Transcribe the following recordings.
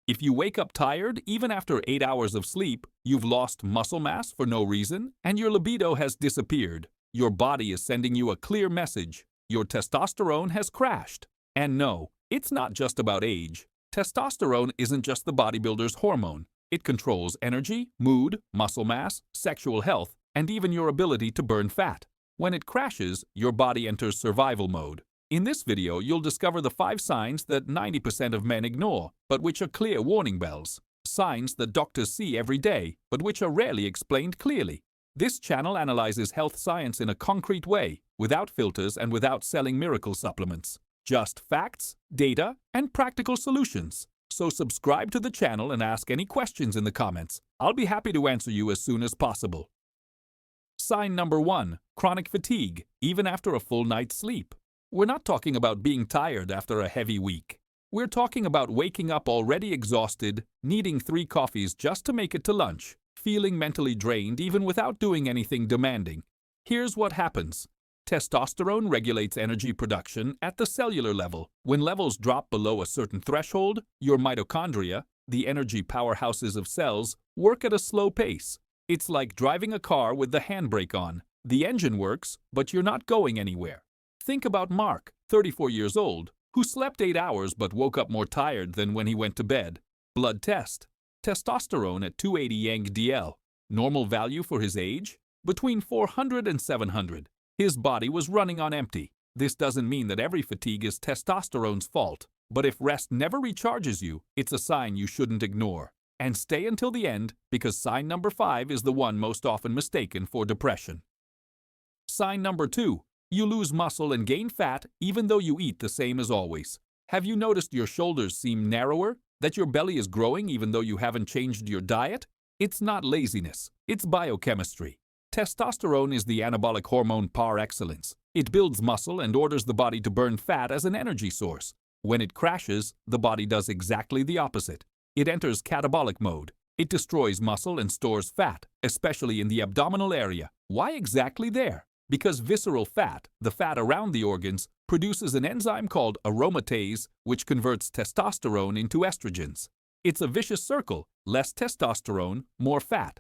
If you wake up tired even after 8 hours of sleep, you've lost muscle mass for no reason, and your libido has disappeared. Your body is sending you a clear message. Your testosterone has crashed. And no, it's not just about age. Testosterone isn't just the bodybuilder's hormone. It controls energy, mood, muscle mass, sexual health, and even your ability to burn fat. When it crashes, your body enters survival mode. In this video, you'll discover the 5 signs that 90% of men ignore, but which are clear warning bells. Signs that doctors see every day, but which are rarely explained clearly. This channel analyzes health science in a concrete way, without filters and without selling miracle supplements. Just facts, data, and practical solutions. So subscribe to the channel and ask any questions in the comments. I'll be happy to answer you as soon as possible. Sign number 1. Chronic fatigue, even after a full night's sleep. We're not talking about being tired after a heavy week. We're talking about waking up already exhausted, needing 3 coffees just to make it to lunch, feeling mentally drained even without doing anything demanding. Here's what happens. Testosterone regulates energy production at the cellular level. When levels drop below a certain threshold, your mitochondria, the energy powerhouses of cells, work at a slow pace. It's like driving a car with the handbrake on. The engine works, but you're not going anywhere. Think about Mark, 34 years old, who slept 8 hours but woke up more tired than when he went to bed. Blood test. Testosterone at 280 yang-DL. Normal value for his age? Between 400 and 700. His body was running on empty. This doesn't mean that every fatigue is testosterone's fault. But if rest never recharges you, it's a sign you shouldn't ignore. And stay until the end, because sign number 5 is the one most often mistaken for depression. Sign number 2. You lose muscle and gain fat even though you eat the same as always. Have you noticed your shoulders seem narrower? That your belly is growing even though you haven't changed your diet? It's not laziness. It's biochemistry. Testosterone is the anabolic hormone par excellence. It builds muscle and orders the body to burn fat as an energy source. When it crashes, the body does exactly the opposite. It enters catabolic mode. It destroys muscle and stores fat, especially in the abdominal area. Why exactly there? Because visceral fat, the fat around the organs, produces an enzyme called aromatase, which converts testosterone into estrogens. It's a vicious circle: less testosterone, more fat,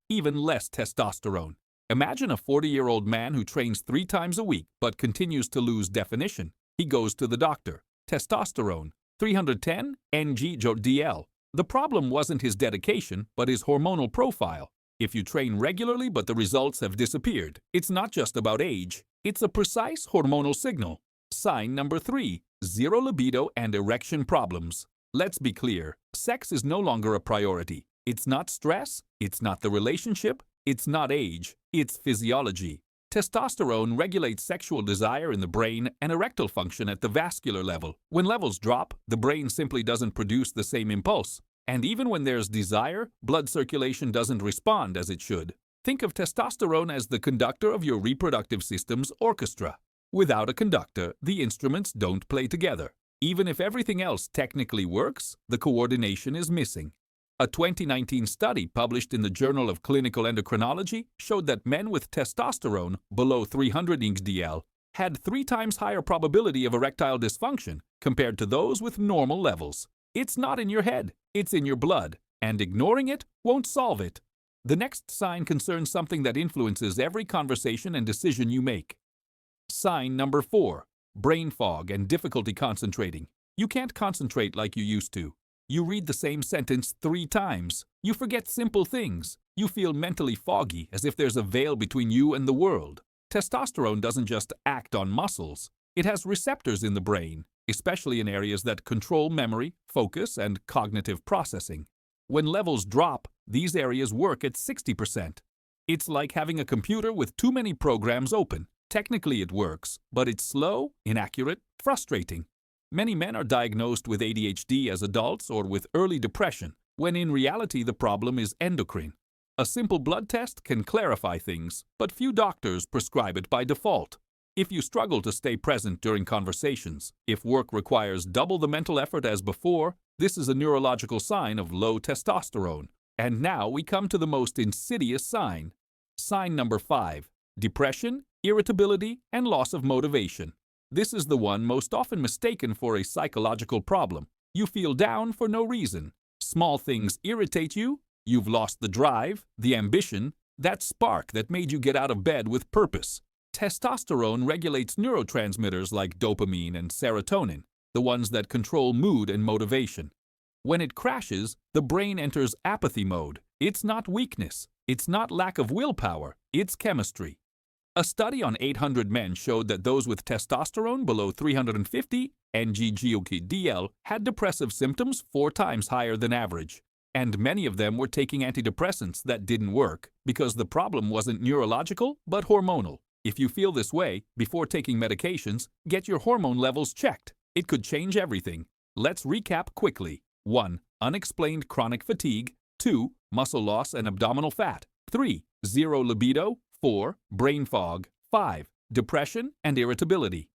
even less testosterone. Imagine a 40-year-old man who trains 3 times a week but continues to lose definition. He goes to the doctor. Testosterone, 310 ng/dl. The problem wasn't his dedication, but his hormonal profile. If you train regularly but the results have disappeared, it's not just about age. It's a precise hormonal signal. Sign number 3. Zero libido and erection problems. Let's be clear. Sex is no longer a priority. It's not stress. It's not the relationship. It's not age. It's physiology. Testosterone regulates sexual desire in the brain and erectile function at the vascular level. When levels drop, the brain simply doesn't produce the same impulse. And even when there's desire, blood circulation doesn't respond as it should. Think of testosterone as the conductor of your reproductive system's orchestra. Without a conductor, the instruments don't play together. Even if everything else technically works, the coordination is missing. A 2019 study published in the Journal of Clinical Endocrinology showed that men with testosterone below 300 ng/dl had 3 times higher probability of erectile dysfunction compared to those with normal levels. It's not in your head, it's in your blood, and ignoring it won't solve it. The next sign concerns something that influences every conversation and decision you make. Sign number 4. Brain fog and difficulty concentrating. You can't concentrate like you used to. You read the same sentence 3 times. You forget simple things. You feel mentally foggy, as if there's a veil between you and the world. Testosterone doesn't just act on muscles. It has receptors in the brain, especially in areas that control memory, focus, and cognitive processing. When levels drop, these areas work at 60%. It's like having a computer with too many programs open. Technically it works, but it's slow, inaccurate, frustrating. Many men are diagnosed with ADHD as adults or with early depression, when in reality the problem is endocrine. A simple blood test can clarify things, but few doctors prescribe it by default. If you struggle to stay present during conversations, if work requires double the mental effort as before, this is a neurological sign of low testosterone. And now we come to the most insidious sign. Sign number 5. Depression, irritability, and loss of motivation. This is the one most often mistaken for a psychological problem. You feel down for no reason. Small things irritate you. You've lost the drive, the ambition, that spark that made you get out of bed with purpose. Testosterone regulates neurotransmitters like dopamine and serotonin, the ones that control mood and motivation. When it crashes, the brain enters apathy mode. It's not weakness. It's not lack of willpower. It's chemistry. A study on 800 men showed that those with testosterone below 350 ng/DL had depressive symptoms 4 times higher than average. And many of them were taking antidepressants that didn't work because the problem wasn't neurological but hormonal. If you feel this way, before taking medications, get your hormone levels checked. It could change everything. Let's recap quickly. 1. Unexplained chronic fatigue. 2. Muscle loss and abdominal fat. 3. Zero libido. 4. Brain fog. 5. Depression and irritability.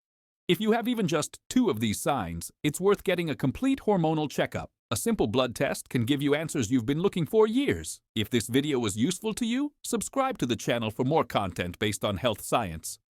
If you have even just 2 of these signs, it's worth getting a complete hormonal checkup. A simple blood test can give you answers you've been looking for years. If this video was useful to you, subscribe to the channel for more content based on health science.